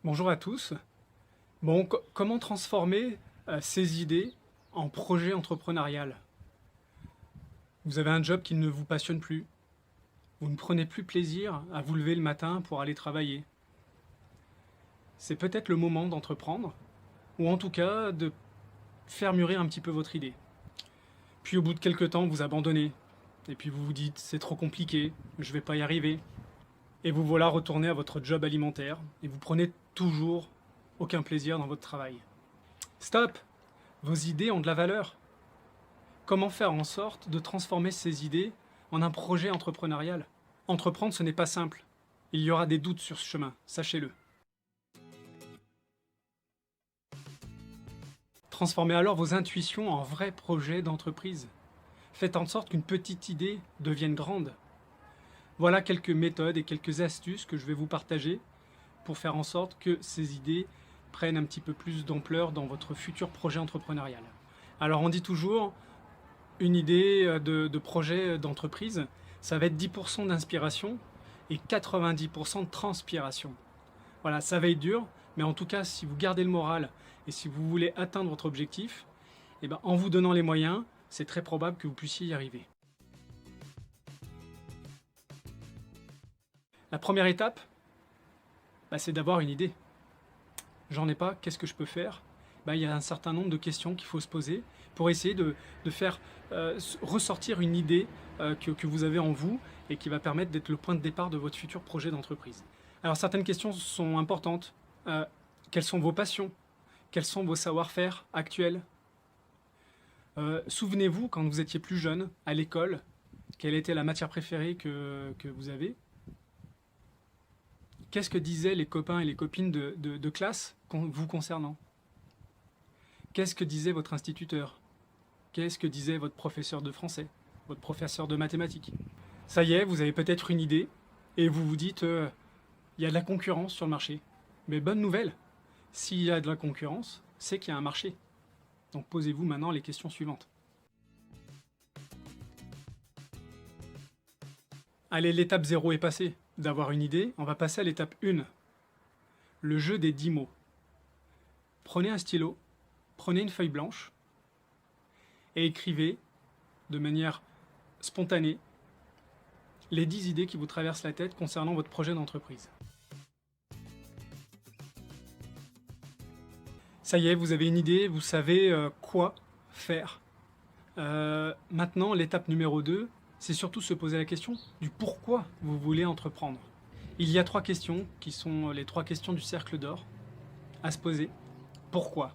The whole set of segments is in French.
Bonjour à tous. Bon, comment transformer ces idées en projet entrepreneurial? Vous avez un job qui ne vous passionne plus. Vous ne prenez plus plaisir à vous lever le matin pour aller travailler. C'est peut-être le moment d'entreprendre, ou en tout cas de faire mûrir un petit peu votre idée. Puis au bout de quelques temps, vous abandonnez. Et puis vous vous dites, c'est trop compliqué, je ne vais pas y arriver. Et vous voilà retourné à votre job alimentaire, et vous prenez toujours aucun plaisir dans votre travail. Stop! Vos idées ont de la valeur. Comment faire en sorte de transformer ces idées en un projet entrepreneurial? Entreprendre, ce n'est pas simple. Il y aura des doutes sur ce chemin, sachez-le. Transformez alors vos intuitions en vrais projets d'entreprise. Faites en sorte qu'une petite idée devienne grande. Voilà quelques méthodes et quelques astuces que je vais vous partager pour faire en sorte que ces idées prennent un petit peu plus d'ampleur dans votre futur projet entrepreneurial. Alors on dit toujours, une idée de projet d'entreprise, ça va être 10% d'inspiration et 90% de transpiration. Voilà, ça va être dur, mais en tout cas, si vous gardez le moral et si vous voulez atteindre votre objectif, eh ben, en vous donnant les moyens, c'est très probable que vous puissiez y arriver. La première étape, c'est d'avoir une idée. J'en ai pas, qu'est-ce que je peux faire? Il y a un certain nombre de questions qu'il faut se poser pour essayer de faire ressortir une idée que vous avez en vous et qui va permettre d'être le point de départ de votre futur projet d'entreprise. Alors certaines questions sont importantes. Quelles sont vos passions? Quels sont vos savoir-faire actuels? Souvenez-vous, quand vous étiez plus jeune, à l'école, quelle était la matière préférée que vous avez? Qu'est-ce que disaient les copains et les copines de classe vous concernant? Qu'est-ce que disait votre instituteur? Qu'est-ce que disait votre professeur de français? Votre professeur de mathématiques? Ça y est, vous avez peut-être une idée et vous vous dites il y a de la concurrence sur le marché. Mais bonne nouvelle, s'il y a de la concurrence, c'est qu'il y a un marché. Donc posez-vous maintenant les questions suivantes. Allez, l'étape 0 est passée. D'avoir une idée, on va passer à l'étape 1. Le jeu des 10 mots. Prenez un stylo, prenez une feuille blanche et écrivez de manière spontanée les 10 idées qui vous traversent la tête concernant votre projet d'entreprise. Ça y est, vous avez une idée, vous savez quoi faire. Maintenant, l'étape numéro 2, c'est surtout se poser la question du pourquoi vous voulez entreprendre. Il y a 3 questions qui sont les 3 questions du cercle d'or à se poser. Pourquoi?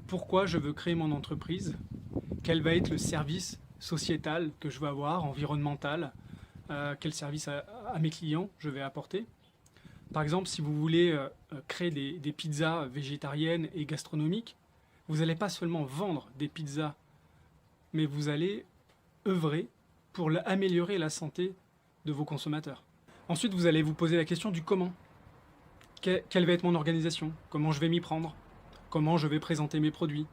Pourquoi je veux créer mon entreprise? Quel va être le service sociétal que je veux avoir, environnemental? Quel service à mes clients je vais apporter? Par exemple, si vous voulez créer des pizzas végétariennes et gastronomiques, vous n'allez pas seulement vendre des pizzas, mais vous allez œuvrer pour améliorer la santé de vos consommateurs. Ensuite, vous allez vous poser la question du comment. Quelle va être mon organisation? Comment je vais m'y prendre? Comment je vais présenter mes produits?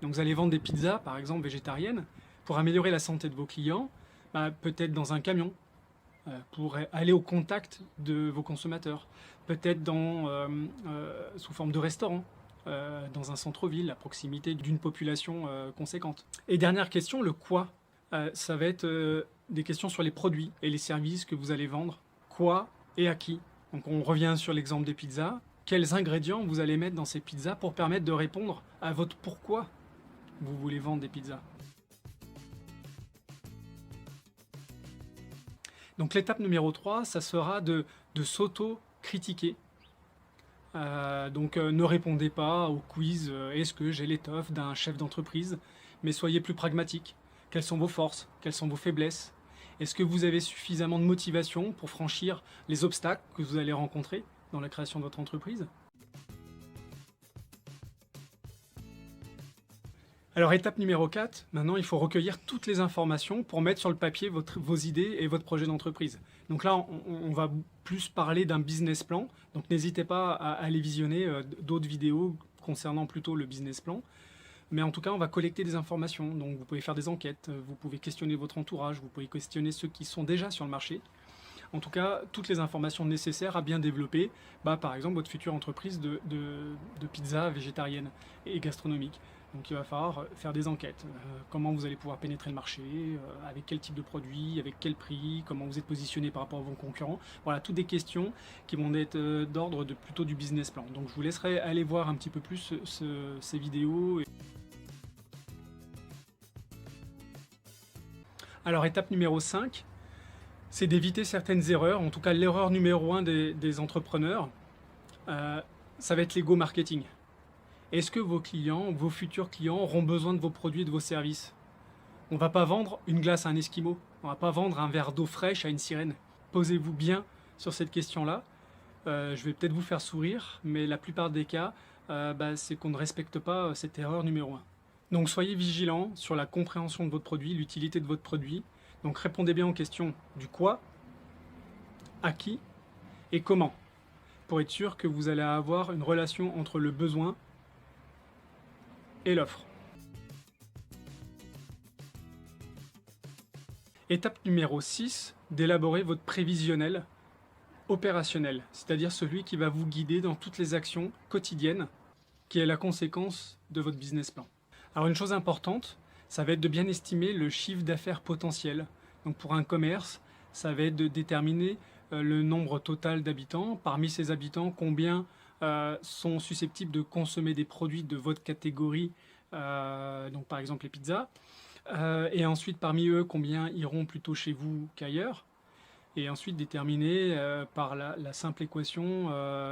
Donc vous allez vendre des pizzas, par exemple végétariennes, pour améliorer la santé de vos clients, peut-être dans un camion, pour aller au contact de vos consommateurs, peut-être sous forme de restaurant, dans un centre-ville, à proximité d'une population conséquente. Et dernière question, le quoi. Ça va être des questions sur les produits et les services que vous allez vendre. Quoi et à qui? Donc on revient sur l'exemple des pizzas. Quels ingrédients vous allez mettre dans ces pizzas pour permettre de répondre à votre pourquoi vous voulez vendre des pizzas? Donc l'étape numéro 3, ça sera de s'auto-critiquer. Ne répondez pas au quiz est-ce que j'ai l'étoffe d'un chef d'entreprise, mais soyez plus pragmatique. Quelles sont vos forces? Quelles sont vos faiblesses? Est-ce que vous avez suffisamment de motivation pour franchir les obstacles que vous allez rencontrer dans la création de votre entreprise? Alors étape numéro 4, maintenant il faut recueillir toutes les informations pour mettre sur le papier vos idées et votre projet d'entreprise. Donc là on va plus parler d'un business plan, donc n'hésitez pas à aller visionner d'autres vidéos concernant plutôt le business plan. Mais en tout cas on va collecter des informations, donc vous pouvez faire des enquêtes, vous pouvez questionner votre entourage, vous pouvez questionner ceux qui sont déjà sur le marché. En tout cas, toutes les informations nécessaires à bien développer, par exemple, votre future entreprise de pizza végétarienne et gastronomique. Donc il va falloir faire des enquêtes. Comment vous allez pouvoir pénétrer le marché, avec quel type de produit, avec quel prix, comment vous êtes positionné par rapport à vos concurrents. Voilà, toutes des questions qui vont être d'ordre plutôt du business plan. Donc je vous laisserai aller voir un petit peu plus ces vidéos. Alors étape numéro 5, c'est d'éviter certaines erreurs. En tout cas, l'erreur numéro 1 des entrepreneurs, ça va être l'ego marketing. Est-ce que vos clients, vos futurs clients auront besoin de vos produits et de vos services? On ne va pas vendre une glace à un esquimau. On ne va pas vendre un verre d'eau fraîche à une sirène. Posez-vous bien sur cette question-là. Je vais peut-être vous faire sourire, mais la plupart des cas, c'est qu'on ne respecte pas cette erreur numéro 1. Donc soyez vigilants sur la compréhension de votre produit, l'utilité de votre produit. Donc répondez bien aux questions du quoi, à qui et comment, pour être sûr que vous allez avoir une relation entre le besoin et l'offre. Étape numéro 6, d'élaborer votre prévisionnel opérationnel, c'est-à-dire celui qui va vous guider dans toutes les actions quotidiennes, qui est la conséquence de votre business plan. Alors une chose importante, ça va être de bien estimer le chiffre d'affaires potentiel. Donc pour un commerce, ça va être de déterminer le nombre total d'habitants. Parmi ces habitants, combien sont susceptibles de consommer des produits de votre catégorie, donc par exemple les pizzas. Et ensuite, parmi eux, combien iront plutôt chez vous qu'ailleurs. Et ensuite déterminer par la simple équation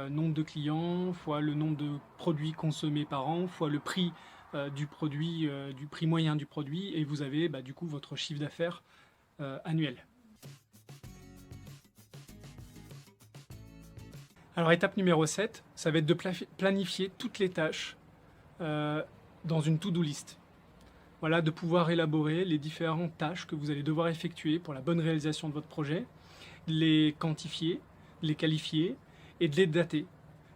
nombre de clients fois le nombre de produits consommés par an fois le prix du produit, du prix moyen du produit, et vous avez du coup votre chiffre d'affaires annuel. Alors étape numéro 7, ça va être de planifier toutes les tâches dans une to-do list. Voilà, de pouvoir élaborer les différentes tâches que vous allez devoir effectuer pour la bonne réalisation de votre projet, les quantifier, les qualifier et de les dater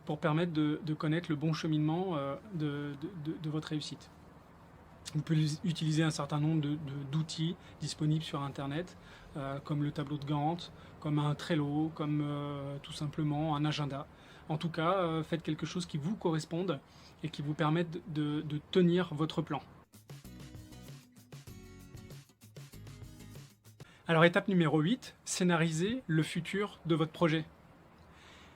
pour permettre de connaître le bon cheminement de votre réussite. Vous pouvez utiliser un certain nombre d'outils disponibles sur Internet, comme le tableau de Gantt, comme un Trello, comme tout simplement un agenda. En tout cas, faites quelque chose qui vous corresponde et qui vous permette de tenir votre plan. Alors étape numéro 8, scénariser le futur de votre projet.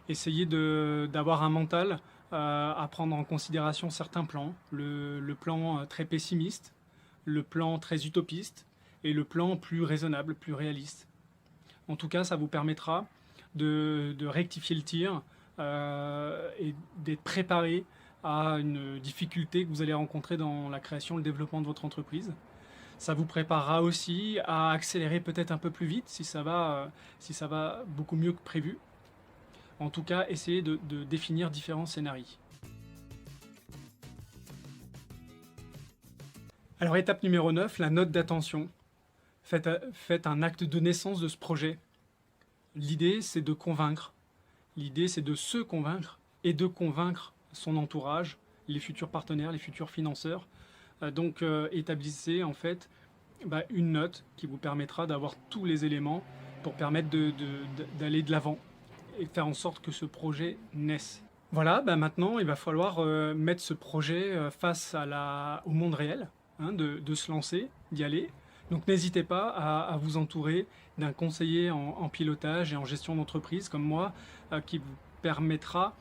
Essayez d'avoir un mental à prendre en considération certains plans, le plan très pessimiste, le plan très utopiste et le plan plus raisonnable, plus réaliste. En tout cas, ça vous permettra de rectifier le tir et d'être préparé à une difficulté que vous allez rencontrer dans la création et le développement de votre entreprise. Ça vous préparera aussi à accélérer peut-être un peu plus vite si ça va beaucoup mieux que prévu. En tout cas, essayez de définir différents scénarios. Alors étape numéro 9, la note d'attention. Faites un acte de naissance de ce projet. L'idée, c'est de convaincre. L'idée, c'est de se convaincre et de convaincre son entourage, les futurs partenaires, les futurs financeurs. Donc établissez en fait une note qui vous permettra d'avoir tous les éléments pour permettre d'aller de l'avant et faire en sorte que ce projet naisse. Voilà, maintenant il va falloir mettre ce projet face au monde réel, de se lancer, d'y aller. Donc n'hésitez pas à vous entourer d'un conseiller en pilotage et en gestion d'entreprise comme moi qui vous permettra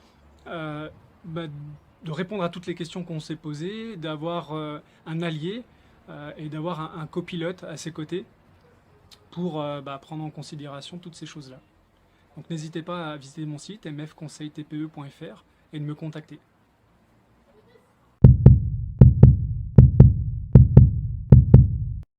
de répondre à toutes les questions qu'on s'est posées, d'avoir un allié et d'avoir un copilote à ses côtés pour prendre en considération toutes ces choses-là. Donc n'hésitez pas à visiter mon site mfconseiltpe.fr et de me contacter.